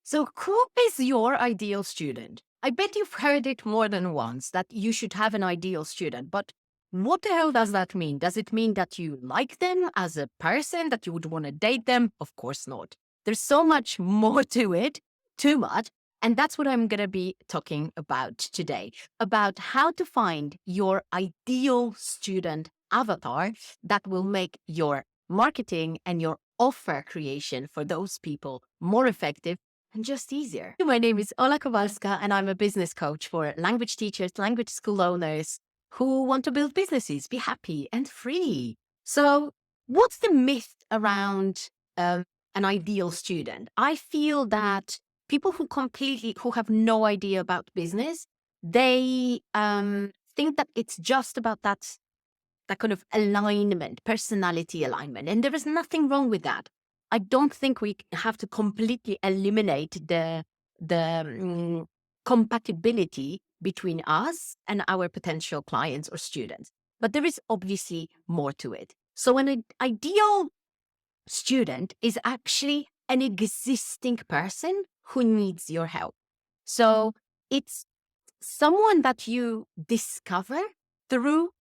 So, who is your ideal student? I bet you've heard it more than once that you should have an ideal student, but what the hell does that mean? Does it mean that you like them as a person, that you would want to date them? Of course not. There's so much more to it, too much. And that's what I'm going to be talking about today about how to find your ideal student avatar that will make your marketing and your offer creation for those people more effective and just easier. My name is Ola Kowalska, and I'm a business coach for language teachers, language school owners who want to build businesses, be happy and free. So, what's the myth around an ideal student? I feel that people who have no idea about business, they think that it's just about that kind of alignment, personality alignment. And there is nothing wrong with that. I don't think we have to completely eliminate the compatibility between us and our potential clients or students. But there is obviously more to it. So an ideal student is actually an existing person who needs your help. So it's someone that you discover through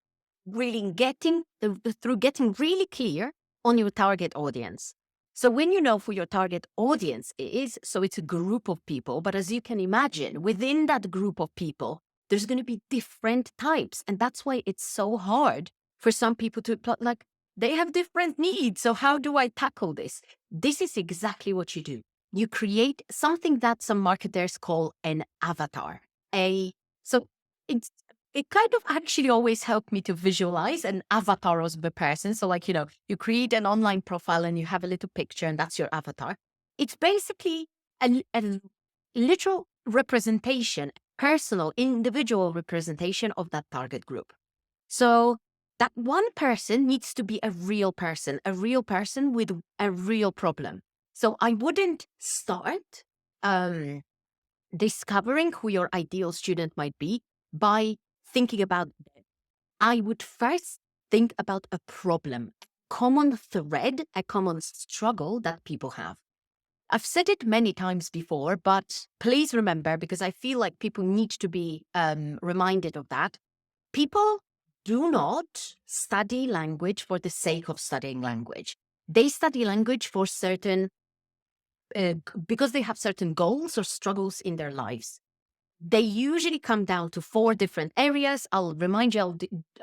through getting really clear on your target audience. So when you know who your target audience is, so it's a group of people, but as you can imagine, within that group of people, there's going to be different types. And that's why it's so hard for some people to plot, like, they have different needs. So how do I tackle this? This is exactly what you do. You create something that some marketers call an avatar. So it's it kind of actually always helped me to visualize an avatar of the person. So, like, you create an online profile and you have a little picture, and that's your avatar. It's basically a literal representation, personal, individual representation of that target group. So, that one person needs to be a real person with a real problem. So, I wouldn't start discovering who your ideal student might be by thinking about them. I would first think about a problem, a common thread, a common struggle that people have. I've said it many times before, but please remember, because I feel like people need to be reminded of that. People do not study language for the sake of studying language. They study language for because they have certain goals or struggles in their lives. They usually come down to 4 different areas. I'll remind you,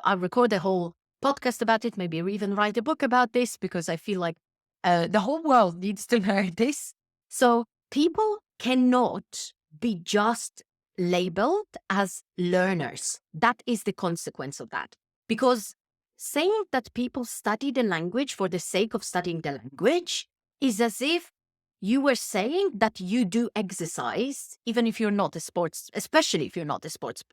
I'll record a whole podcast about it, maybe even write a book about this, because I feel like the whole world needs to learn this. So people cannot be just labeled as learners. That is the consequence of that. Because saying that people study the language for the sake of studying the language is as if you were saying that you do exercise, even if you're not a sports, especially if you're not a sports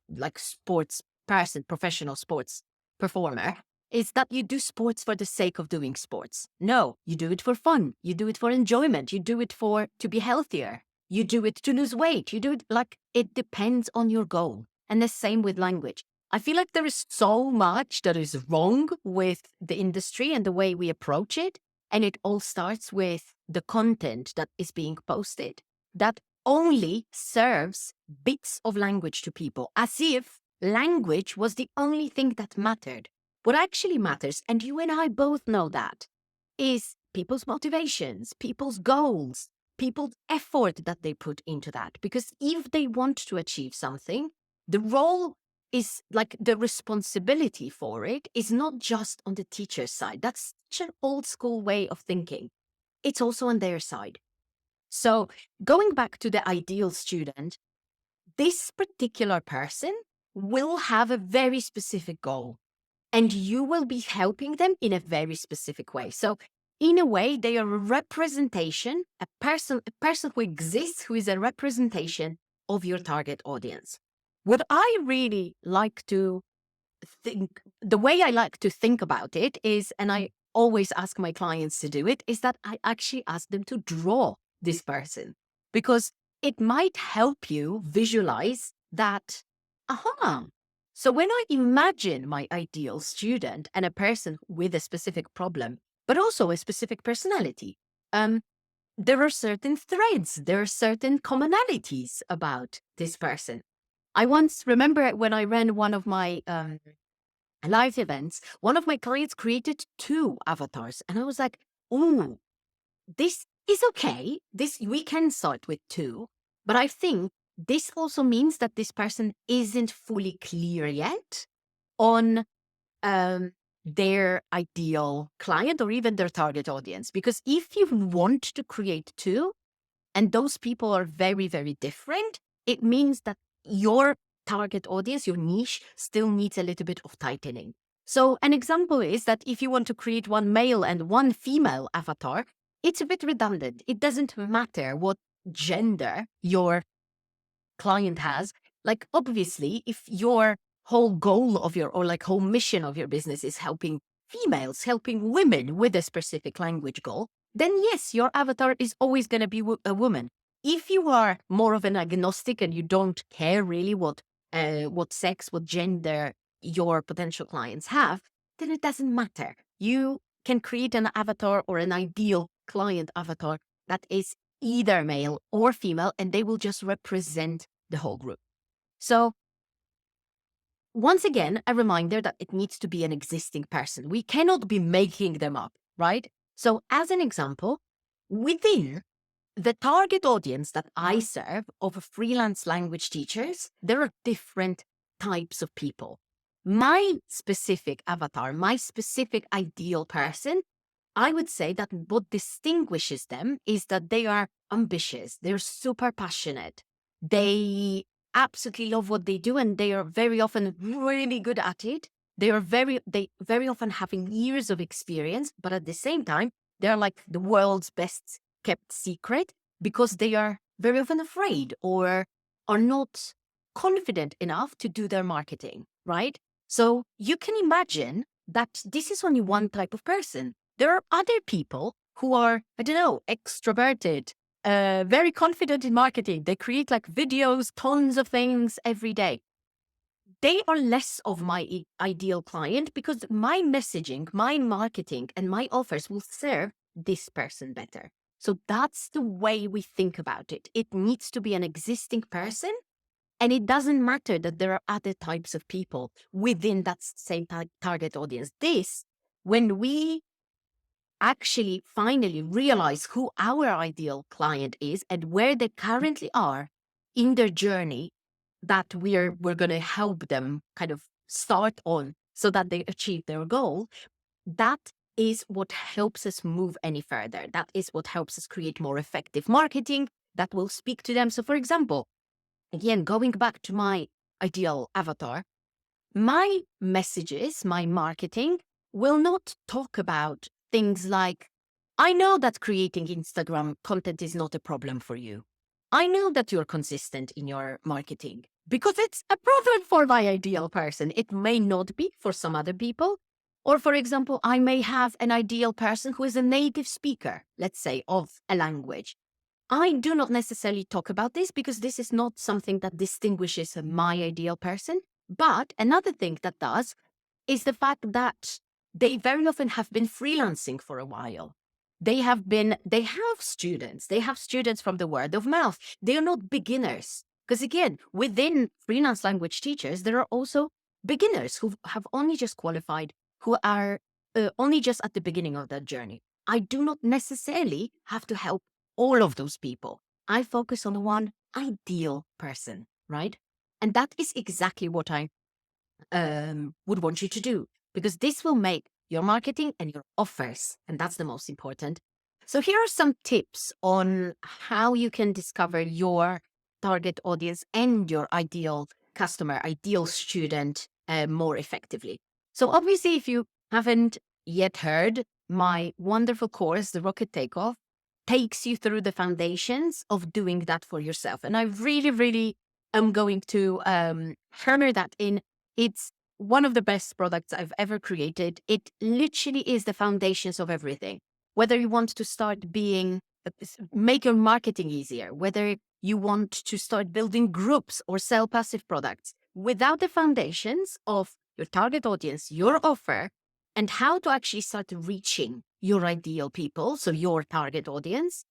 person, professional sports performer, is that you do sports for the sake of doing sports. No, you do it for fun. You do it for enjoyment. You do it to be healthier. You do it to lose weight. You do it it depends on your goal. And the same with language. I feel like there is so much that is wrong with the industry and the way we approach it. And it all starts with the content that is being posted that only serves bits of language to people, as if language was the only thing that mattered. What actually matters, and you and I both know that, is people's motivations, people's goals, people's effort that they put into that. Because if they want to achieve something, the role is like the responsibility for it is not just on the teacher's side. That's such an old school way of thinking. It's also on their side. So going back to the ideal student, this particular person will have a very specific goal, and you will be helping them in a very specific way. So in a way, they are a representation, a person who exists, who is a representation of your target audience. What I really like to the way I like to think about it is, and I always ask my clients to do it, is that I actually ask them to draw this person, because it might help you visualize that, aha. So when I imagine my ideal student and a person with a specific problem, but also a specific personality, there are certain threads, there are certain commonalities about this person. I once remember when I ran one of my live events, one of my clients created 2 avatars, and I was like, "Ooh, this is okay. This we can start with 2, but I think this also means that this person isn't fully clear yet on um, their ideal client or even their target audience. Because if you want to create 2, and those people are very, very different, it means that your target audience, your niche, still needs a little bit of tightening. So, an example is that if you want to create one male and one female avatar, it's a bit redundant. It doesn't matter what gender your client has. Like, obviously, if your whole goal of your, or like whole mission of your business is helping females, helping women with a specific language goal, then yes, your avatar is always going to be a woman. If you are more of an agnostic and you don't care really what sex, what gender your potential clients have, then it doesn't matter. You can create an avatar or an ideal client avatar that is either male or female, and they will just represent the whole group. So once again, a reminder that it needs to be an existing person. We cannot be making them up, right? So as an example, within the target audience that I serve of freelance language teachers, there are different types of people. My specific avatar, my specific ideal person, I would say that what distinguishes them is that they are ambitious, they're super passionate, they absolutely love what they do, and they are very often really good at it. They very often having years of experience, but at the same time, they're like the world's best kept secret because they are very often afraid or are not confident enough to do their marketing, right? So you can imagine that this is only one type of person. There are other people who are, I don't know, extroverted, very confident in marketing. They create like videos, tons of things every day. They are less of my ideal client because my messaging, my marketing, and my offers will serve this person better. So that's the way we think about it. It needs to be an existing person, and it doesn't matter that there are other types of people within that same target audience. This, when we actually finally realize who our ideal client is and where they currently are in their journey, that we're going to help them kind of start on so that they achieve their goal, that is what helps us move any further. That is what helps us create more effective marketing that will speak to them. So for example, again, going back to my ideal avatar, my messages, my marketing will not talk about things like, I know that creating Instagram content is not a problem for you. I know that you're consistent in your marketing because it's a problem for my ideal person. It may not be for some other people. Or, for example, I may have an ideal person who is a native speaker, let's say, of a language. I do not necessarily talk about this because this is not something that distinguishes my ideal person. But another thing that does is the fact that they very often have been freelancing for a while. They have students from the word of mouth. They are not beginners. Because again, within freelance language teachers, there are also beginners who have only just qualified, who are only just at the beginning of that journey. I do not necessarily have to help all of those people. I focus on one ideal person, right? And that is exactly what I would want you to do, because this will make your marketing and your offers, and that's the most important. So here are some tips on how you can discover your target audience and your ideal customer, ideal student more effectively. So obviously, if you haven't yet heard, my wonderful course, The Rocket Takeoff, takes you through the foundations of doing that for yourself. And I really, really am going to hammer that in. It's one of the best products I've ever created. It literally is the foundations of everything. Whether you want to start make your marketing easier, whether you want to start building groups or sell passive products, without the foundations of your target audience, your offer, and how to actually start reaching your ideal people, so your target audience,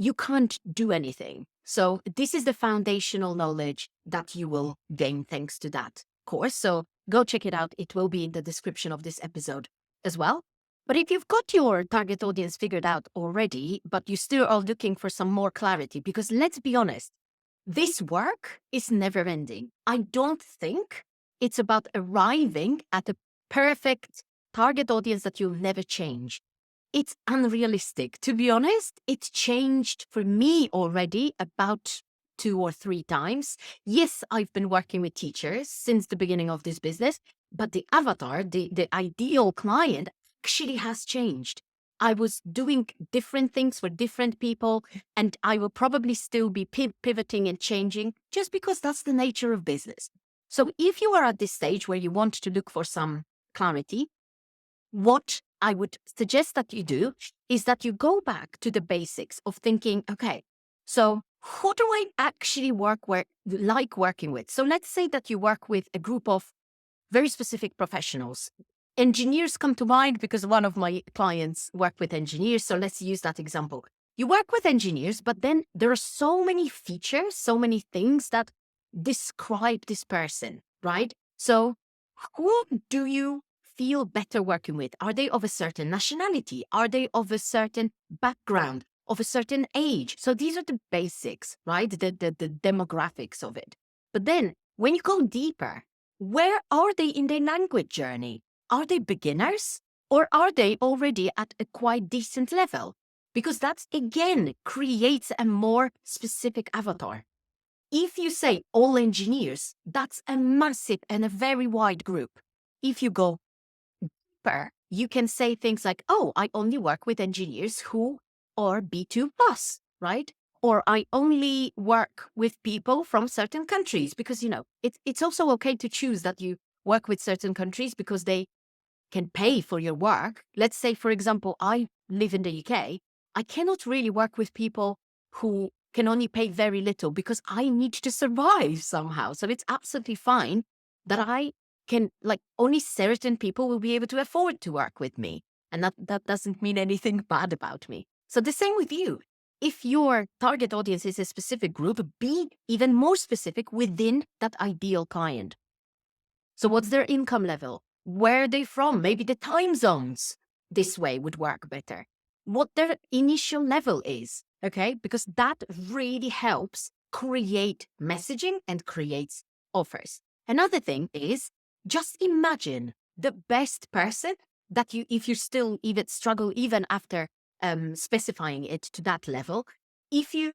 you can't do anything. So this is the foundational knowledge that you will gain thanks to that course. So go check it out. It will be in the description of this episode as well. But if you've got your target audience figured out already, but you still are looking for some more clarity, because let's be honest, this work is never ending. I don't think it's about arriving at a perfect target audience that you'll never change. It's unrealistic. To be honest, it's changed for me already about 2 or 3 times. Yes, I've been working with teachers since the beginning of this business, but the avatar, the ideal client actually has changed. I was doing different things for different people, and I will probably still be pivoting and changing just because that's the nature of business. So if you are at this stage where you want to look for some clarity, what I would suggest that you do is that you go back to the basics of thinking, okay, so who do I actually like working with? So let's say that you work with a group of very specific professionals. Engineers come to mind because one of my clients work with engineers. So let's use that example. You work with engineers, but then there are so many features, so many things that describe this person, right? So who do you feel better working with? Are they of a certain nationality? Are they of a certain background, of a certain age? So these are the basics, right? The demographics of it. But then when you go deeper, where are they in their language journey? Are they beginners or are they already at a quite decent level? Because that, again, creates a more specific avatar. If you say all engineers, that's a massive and a very wide group. If you go deeper, you can say things like, oh, I only work with engineers who are B2 plus, right? Or I only work with people from certain countries because, it's also okay to choose that you work with certain countries because they can pay for your work. Let's say, for example, I live in the UK. I cannot really work with people who can only pay very little because I need to survive somehow. So it's absolutely fine that I can, only certain people will be able to afford to work with me. And that doesn't mean anything bad about me. So the same with you. If your target audience is a specific group, be even more specific within that ideal client. So what's their income level? Where are they from? Maybe the time zones this way would work better. What their initial level is, okay? Because that really helps create messaging and creates offers. Another thing is just imagine the best person that if you still even struggle even after specifying it to that level, if you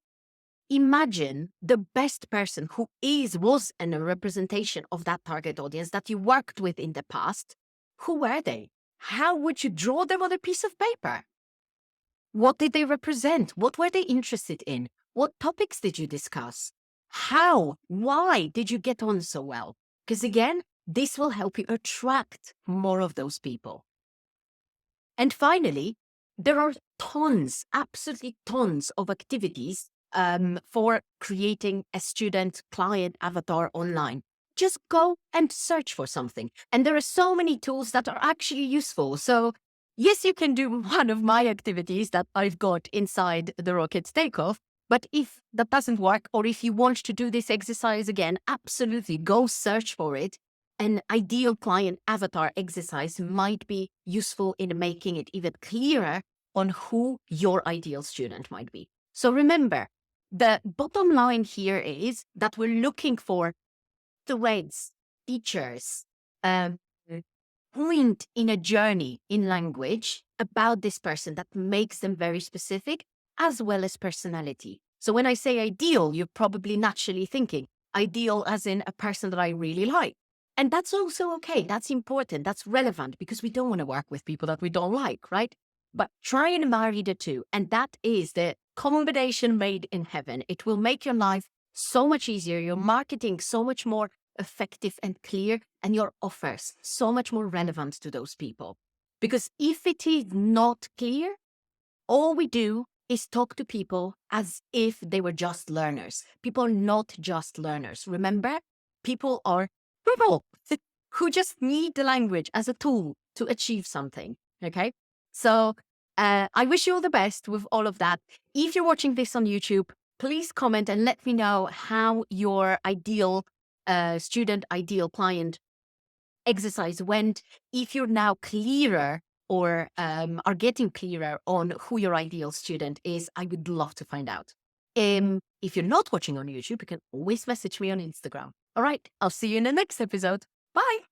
imagine the best person who was a representation of that target audience that you worked with in the past, who were they? How would you draw them on a piece of paper? What did they represent? What were they interested in? What topics did you discuss? How? Why did you get on so well? Because again, this will help you attract more of those people. And finally, there are absolutely tons of activities for creating a student client avatar online. Just go and search for something. And there are so many tools that are actually useful. So yes, you can do one of my activities that I've got inside the Rocket Takeoff. But if that doesn't work, or if you want to do this exercise again, absolutely go search for it. An ideal client avatar exercise might be useful in making it even clearer on who your ideal student might be. So remember, the bottom line here is that we're looking for threads, features, point in a journey in language about this person that makes them very specific, as well as personality. So when I say ideal, you're probably naturally thinking ideal as in a person that I really like. And that's also okay. That's important. That's relevant because we don't want to work with people that we don't like, right? But try and marry the two. And that is the combination made in heaven. It will make your life so much easier, your marketing so much more effective and clear, and your offers so much more relevant to those people. Because if it is not clear, all we do is talk to people as if they were just learners. People are not just learners. Remember, people are people who just need the language as a tool to achieve something. Okay. So I wish you all the best with all of that. If you're watching this on YouTube, please comment and let me know how your ideal student, ideal client exercise went. If you're now clearer or are getting clearer on who your ideal student is, I would love to find out. If you're not watching on YouTube, you can always message me on Instagram. All right, I'll see you in the next episode. Bye.